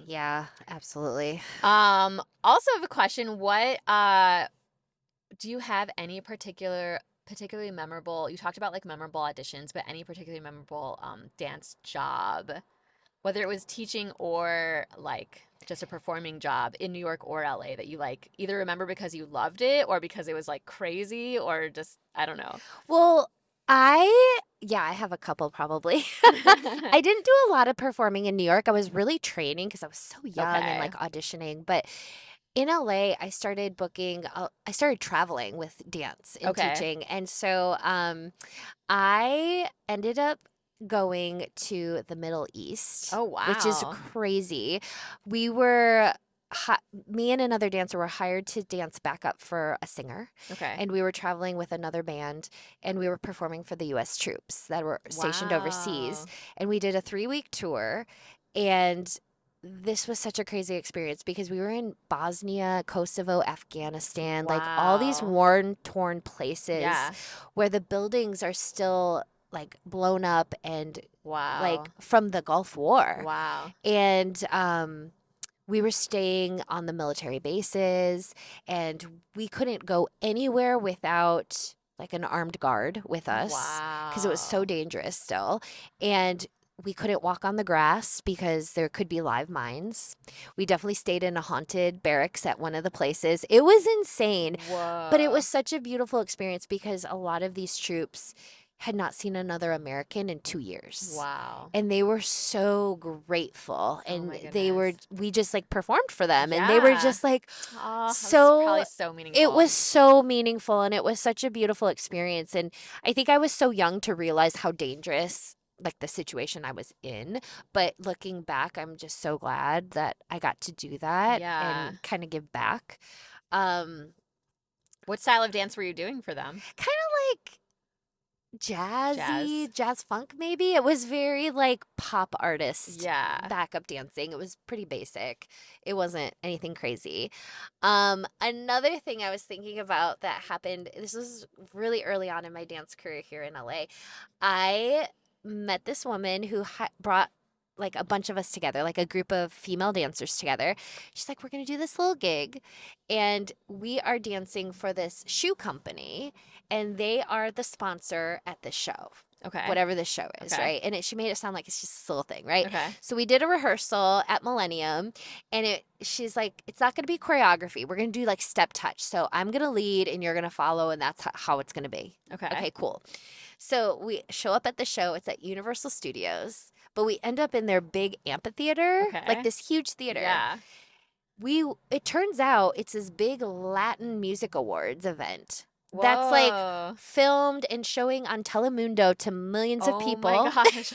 Yeah, absolutely. Also have a question. What do you have any particularly memorable, you talked about like memorable auditions, but any particularly memorable dance job, whether it was teaching or like just a performing job in New York or LA that you like either remember because you loved it or because it was like crazy or just I don't know. Well, I have a couple probably. I didn't do a lot of performing in New York. I was really training because I was so young and Okay. like auditioning. But in LA, I started traveling with dance and Okay. teaching. And so I ended up going to the Middle East, Oh which is wow. crazy. We were me and another dancer were hired to dance backup for a singer, Okay. and we were traveling with another band, and we were performing for the US troops that were stationed overseas, Wow. and we did a 3-week tour, and this was such a crazy experience because we were in Bosnia, Kosovo, Afghanistan, like all these Wow. worn, torn places Yeah. where the buildings are still like blown up and Wow. like from the Gulf War. Wow. And we were staying on the military bases, and we couldn't go anywhere without like an armed guard with us because it was so Wow. dangerous still. And we couldn't walk on the grass because there could be live mines. We definitely stayed in a haunted barracks at one of the places. It was insane, but it was Whoa. such a beautiful experience because a lot of these troops had not seen another American in 2 years. Wow. And they were so grateful, Oh and my goodness. we just like performed for them, and they were Yeah. just like Oh, that's so probably so it meaningful. was so meaningful, and it was such a beautiful experience. And I think I was so young to realize how dangerous like the situation I was in, but looking back, I'm just so glad that I got to do that Yeah. and kind of give back. Um What style of dance were you doing for them? Kind of like Jazz. jazz funk maybe. It was very like pop artist Yeah. backup dancing. It was pretty basic. It wasn't anything crazy. Another thing I was thinking about that happened, this was really early on in my dance career here in LA. I met this woman who brought like a bunch of us together, like a group of female dancers together. She's like, we're going to do this little gig, and we are dancing for this shoe company, and they are the sponsor at the show, Okay. whatever the show is, Okay. right? And she made it sound like it's just this little thing, right? Okay. So we did a rehearsal at Millennium, and she's like, it's not going to be choreography. We're going to do like step touch. So I'm going to lead, and you're going to follow, and that's how it's going to be. Okay. Okay, cool. So we show up at the show. It's at Universal Studios, but we end up in their big amphitheater, Okay. like this huge theater. Yeah. It turns out it's this big Latin Music Awards event. that's like Whoa. filmed and showing on Telemundo to millions of Oh my people. gosh.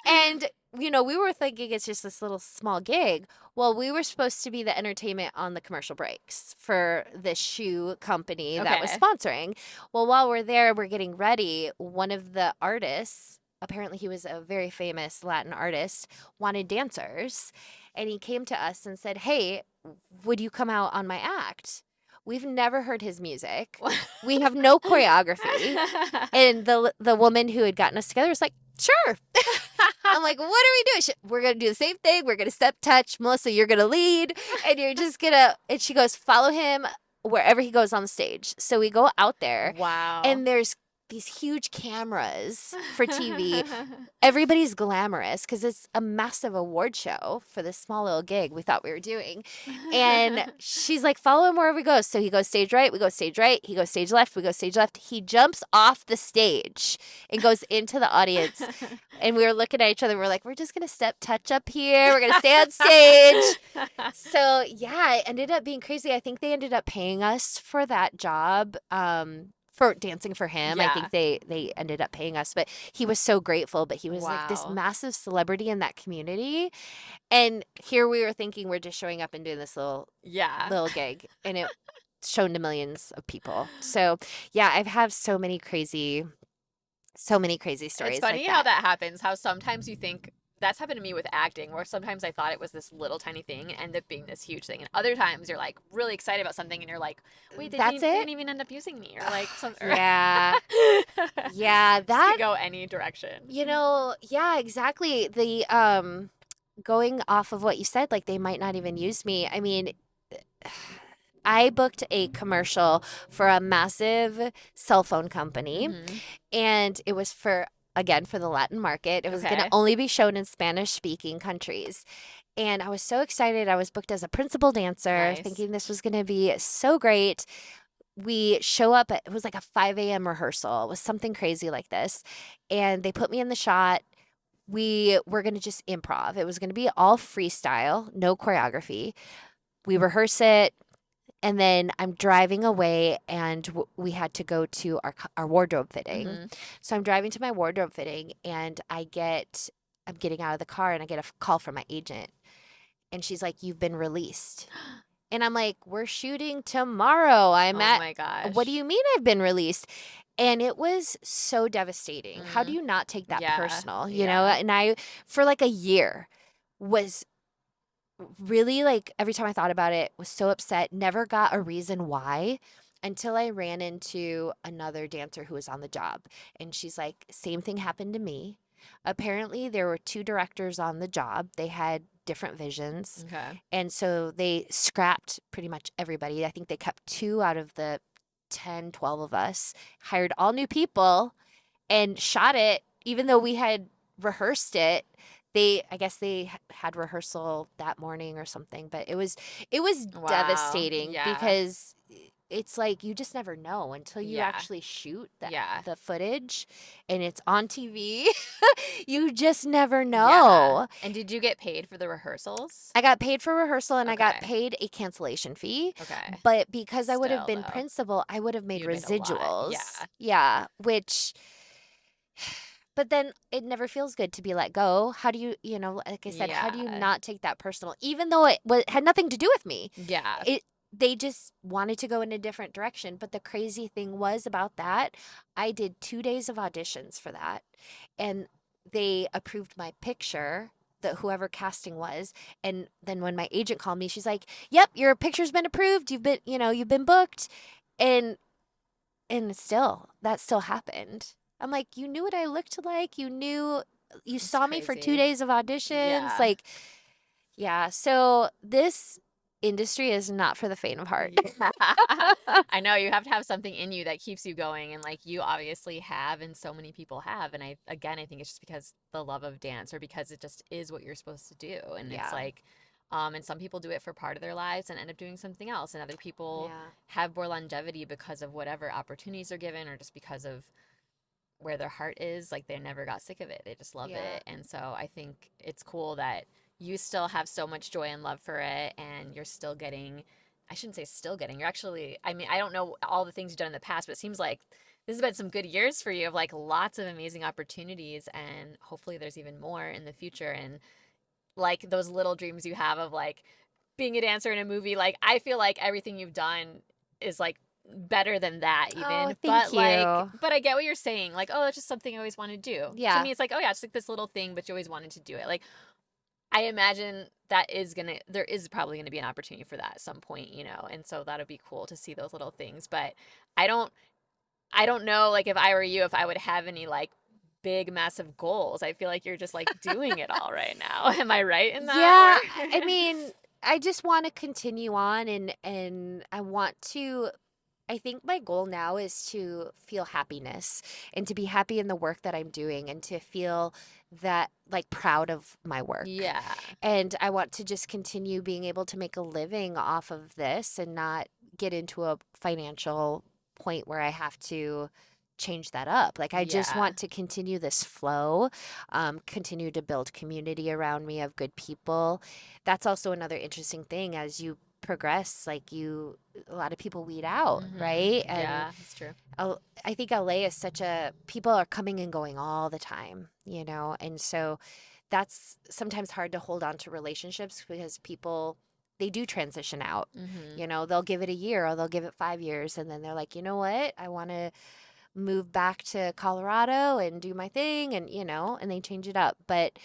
And, we were thinking it's just this little small gig. Well, we were supposed to be the entertainment on the commercial breaks for the shoe company that was Okay. sponsoring. Well, while we're there, we're getting ready. One of the artists, apparently he was a very famous Latin artist, wanted dancers. And he came to us and said, "Hey, would you come out on my act?" We've never heard his music. We have no choreography. And the woman who had gotten us together was like, "Sure." I'm like, "What are we doing?" We're going to do the same thing. We're going to step touch. Melissa, you're going to lead. And you're just going to, and she goes, "Follow him wherever he goes on the stage." So we go out there Wow. and there's these huge cameras for TV. Everybody's glamorous because it's a massive award show for this small little gig we thought we were doing. And she's like, "Follow him wherever he goes." So he goes stage right, we go stage right. He goes stage left, we go stage left. He jumps off the stage and goes into the audience. And we were looking at each other. We're like, "We're just going to step touch up here. We're going to stay on stage." So, yeah, it ended up being crazy. I think they ended up paying us for that job. For dancing for him. I think they ended up paying us, but he was so grateful. But he was like this Wow. massive celebrity in that community. And here we were thinking we're just showing up and doing this little gig, and it shown to millions of people. So yeah, I've had so many crazy stories. It's funny like how that happens. How sometimes you think that's happened to me with acting, where sometimes I thought it was this little tiny thing and ended up being this huge thing. And other times you're like really excited about something and you're like, wait, they didn't even end up using me, or like something. Yeah. Yeah, Just that could go any direction. yeah, exactly. The going off of what you said, like they might not even use me. I mean, I booked a commercial for a massive cell phone company, Mhm. and it was again, for the Latin market. It was going to Okay. only be shown in Spanish speaking countries. And I was so excited. I was booked as a principal dancer, Nice. thinking this was going to be so great. We show up it was like a 5 a.m. rehearsal. It was something crazy like this. And they put me in the shot. We were going to just improv. It was going to be all freestyle, no choreography. We rehearse it. And then I'm driving away, and we had to go to our wardrobe fitting. Mhm. So I'm driving to my wardrobe fitting, and I'm getting out of the car, and I get a call from my agent. And she's like, "You've been released." And I'm like, "We're shooting tomorrow. Oh my What do gosh. you mean I've been released?" And it was so devastating. How do you not take that Yeah. personal? Yeah. And I, for like a year, was really, like, every time I thought about it, was so upset, never got a reason why, until I ran into another dancer who was on the job. And she's like, "Same thing happened to me." Apparently, there were two directors on the job. They had different visions. Okay. And so they scrapped pretty much everybody. I think they kept 2 out of the 10, 12 of us, hired all new people, and shot it, even though we had rehearsed it. I guess they had rehearsal that morning or something, but it was Wow. devastating Yeah. because it's like you just never know until you Yeah. actually shoot Yeah. the footage and it's on TV. You just never Yeah. know. And did you get paid for the rehearsals? I got paid for rehearsal and I got Okay. paid a cancellation fee. Okay. But because I would have Still, been though, principal, I would have made you made a lot. residuals. Yeah. Yeah, which, but then it never feels good to be let go. How do you, like I said, how do you Yeah. not take that personal? Even though had nothing to do with me. Yeah. They just wanted to go in a different direction. But the crazy thing was about that, I did 2 days of auditions for that. And they approved my picture, whoever casting was. And then when my agent called me, she's like, "Yep, your picture's been approved. You've been booked." And that still happened. I'm like, "You knew what I looked like. You It's saw me for 2 crazy. days of auditions." Yeah. Like, yeah. So this industry is not for the faint of heart. Yeah. I know you have to have something in you that keeps you going, and like you obviously have, and so many people have. And I think it's just because the love of dance, or because it just is what you're supposed to do. And it's Yeah. like, and some people do it for part of their lives and end up doing something else, and other people Yeah. have more longevity because of whatever opportunities are given, or just because of where their heart is. Like they never got sick of it, they just love Yeah. it. And so I think it's cool that you still have so much joy and love for it, and you're still getting I shouldn't say still getting. You're actually, I mean, I don't know all the things you've done in the past, but it seems like this has been some good years for you of like lots of amazing opportunities, and hopefully there's even more in the future. And like those little dreams you have of like being a dancer in a movie, like I feel like everything you've done is like better than that Oh, even. thank But like, you. but I get what you're saying. Like, oh, that's just something I always want to do. To Yeah. me, it's like, oh yeah, it's like this little thing, but you always wanted to do it. Like, I imagine there is probably gonna be an opportunity for that at some point, you know, and so that'll be cool to see those little things. But I don't, I don't know, like if I were you, if I would have any like big massive goals. I feel like you're just like doing it all right now. Am I right in Yeah, that? I mean, I just want to continue on, and I want to, I think my goal now is to feel happiness and to be happy in the work that I'm doing and to feel that like proud of my work. Yeah. And I want to just continue being able to make a living off of this and not get into a financial point where I have to change that up. Like I just Yeah. want to continue this flow, continue to build community around me of good people. That's also another interesting thing as you progress, like a lot of people weed out, right? And Yeah, that's true. I think LA is such a, people are coming and going all the time, you know? And so that's sometimes hard to hold on to relationships because people, they do transition out. Mm-hmm. You know, they'll give it a year or they'll give it 5 years and then they're like, you know what? I want to move back to Colorado and do my thing and, you know, and they change it up. But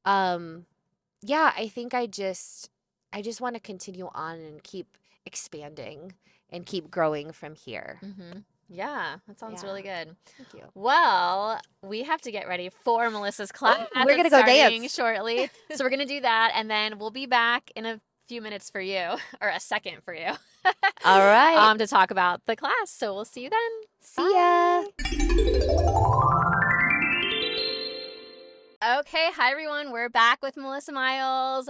um yeah, I think I just want to continue on and keep expanding and keep growing from here. Mm-hmm. Yeah, that sounds Yeah. really good. Thank you. Well, we have to get ready for Melissa's class. We're gonna It's go starting dance. shortly. So we're gonna do that, and then we'll be back in a few minutes for you, or a second for you, All right. to talk about the class. So we'll see you then. See ya. Okay, hi everyone. We're back with Melissa Miles.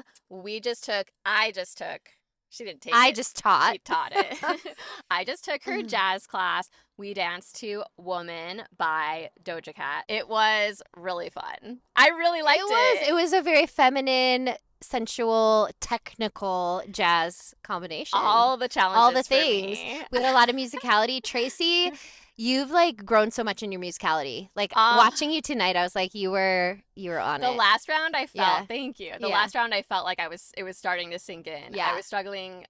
She didn't take I it. just taught. She taught it. I just took her jazz class. We danced to Woman by Doja Cat. It was really fun. I really liked it. It was a very feminine, sensual, technical jazz combination. All the challenges. All the for things. me. We had a lot of musicality. Tracy, you've like grown so much in your musicality. Like watching you tonight, I was like, you were on The it. last round I felt, Yeah. thank you. The Yeah. last round I felt like it was starting to sink in. Yeah. I was struggling.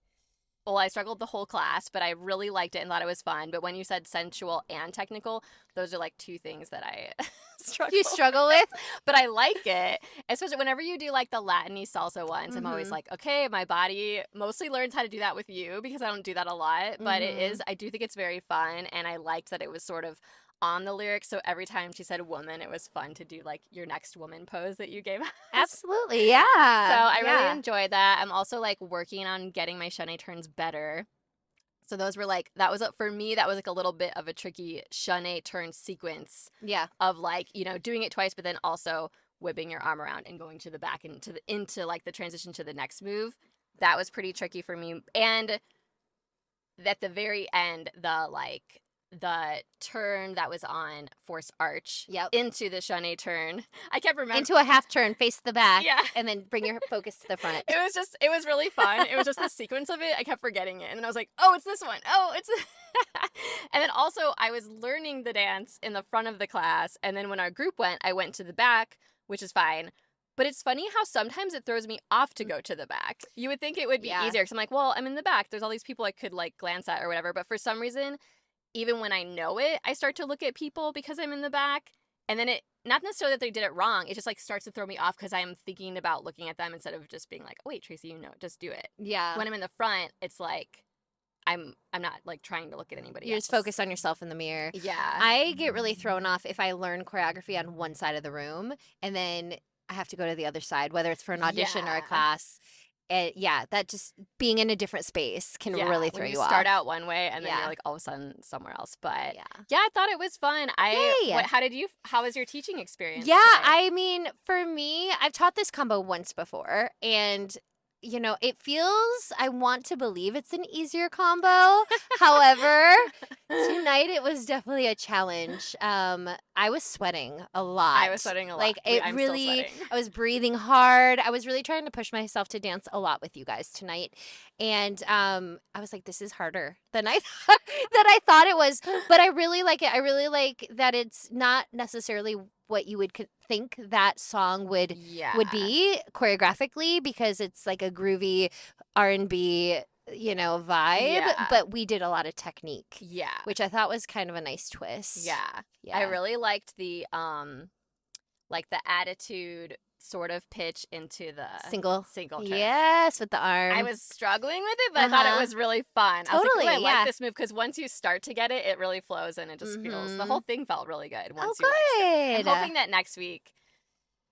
Well, I struggled the whole class, but I really liked it and thought it was fun. But when you said sensual and technical, those are like two things that I struggle. You struggle with? But I like it. Especially whenever you do like the Latin-y salsa ones, I'm always Mhm. like, okay, my body mostly learns how to do that with you because I don't do that a lot. But I do think it's very fun. And I liked that it was sort of on the lyrics. So every time she said woman, it was fun to do like your next woman pose that you gave us. Absolutely, yeah. So I really Yeah. enjoyed that. I'm also like working on getting my shunny turns better. So those were like, for me, that was like a little bit of a tricky shunny turn sequence Yeah. of like, you know, doing it twice, but then also whipping your arm around and going to the back and into like the transition to the next move. That was pretty tricky for me. And at the very end, the turn that was on forced arch Yep. into the shunny turn. I kept remembering. Into a half turn, face the back, Yeah. and then bring your focus to the front. It was really fun. It was just the sequence of it. I kept forgetting it. And then I was like, oh, it's this one. Oh, it's. And then also, I was learning the dance in the front of the class. And then when our group went, I went to the back, which is fine. But it's funny how sometimes it throws me off to go to the back. You would think it would be Yeah. easier because I'm like, well, I'm in the back. There's all these people I could like glance at or whatever. But for some reason, even when I know it, I start to look at people because I'm in the back. And then not necessarily that they did it wrong, it just like starts to throw me off because I'm thinking about looking at them instead of just being like, oh, wait, Tracy, you know, just do it. Yeah. When I'm in the front, it's like, I'm not like trying to look at anybody You're else. just focused on yourself in the mirror. Yeah. I get really thrown off if I learn choreography on one side of the room and then I have to go to the other side, whether it's for an audition or a Yeah. class. That just being in a different space can really throw when you you off. start out one way and then Yeah. you're like all of a sudden somewhere else. But Yeah. yeah, I thought it was fun. Yay. How was your teaching experience? Yeah, today? I mean, for me, I've taught this combo once before, and it feels, I want to believe it's an easier combo. However, tonight it was definitely a challenge. I was sweating a lot. I was sweating a lot. Like I'm still really, sweating. I was breathing hard. I was really trying to push myself to dance a lot with you guys tonight. And I was like, this is harder than I thought it was. But I really like it. I really like that it's not necessarily what you would think that song would be choreographically, because it's like a groovy R&B, vibe. Yeah. But we did a lot of technique. Yeah. Which I thought was kind of a nice twist. Yeah. Yeah. I really liked the attitude sort of pitch into the single turn. Yes, with the arm. I was struggling with it, but I thought it was really fun. Totally, I was like, I like this move, because once you start to get it, it really flows and it just feels, the whole thing felt really good once you good. I'm hoping that next week,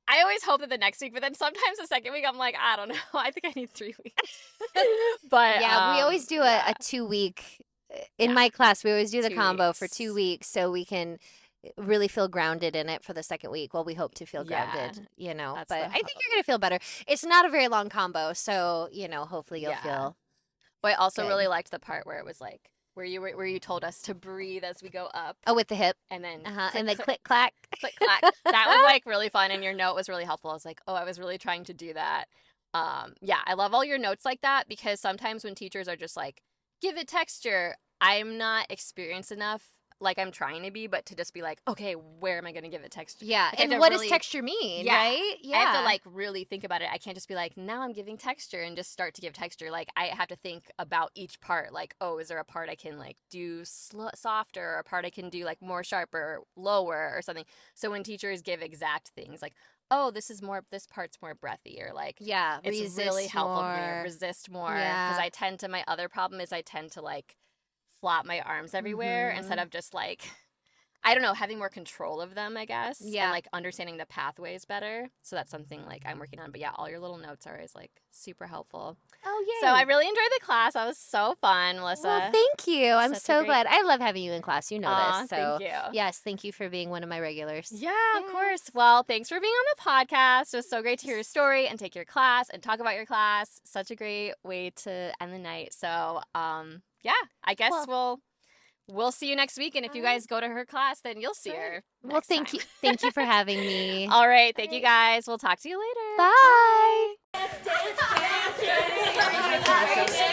I always hope that the next week, but then sometimes the second week I'm like, I don't know. I think I need 3 weeks. But yeah, we always do a 2-week, in my class, we always do the 2 combo weeks. for 2 weeks so we can really feel grounded in it for the second week. Well, we hope to feel grounded, That's but the I think hope. you're going to feel better. It's not a very long combo, so, hopefully you'll feel But I also good. really liked the part where it was like, where you told us to breathe as we go up. Oh, with the hip. And then and then click, clack. Click, clack. That was like really fun, and your note was really helpful. I was like, oh, I was really trying to do that. Yeah, I love all your notes like that, because sometimes when teachers are just like, give it texture, I'm not experienced enough, like I'm trying to be, but to just be like, okay, where am I going to give it texture? Yeah, Like, and what does texture mean, right? I have to like really think about it. I can't just be like, now I'm giving texture and just start to give texture. Like I have to think about each part. Like, oh, is there a part I can like do softer, or a part I can do like more sharper, lower, or something? So when teachers give exact things like, oh, this part's more breathy, or like, it's really helpful for me, or resist more. Because I tend to, my other problem is I tend to like flop my arms everywhere instead of just like, I don't know, having more control of them, I guess. Yeah. And like understanding the pathways better. So that's something like I'm working on. But yeah, all your little notes are always like super helpful. Oh, yay. So I really enjoyed the class. That was so fun, Melissa. Well, thank you. I'm Such a so great- glad. I love having you in class. You know this. So Thank you. yes, thank you for being one of my regulars. Yeah, of course. Well, thanks for being on the podcast. It was so great to hear your story and take your class and talk about your class. Such a great way to end the night. So, yeah, I guess we'll see you next week. And if you guys go to her class, then you'll see her. Well, thank you. Thank you for having me. All right. Thank you guys. We'll talk to you later. Bye. Bye.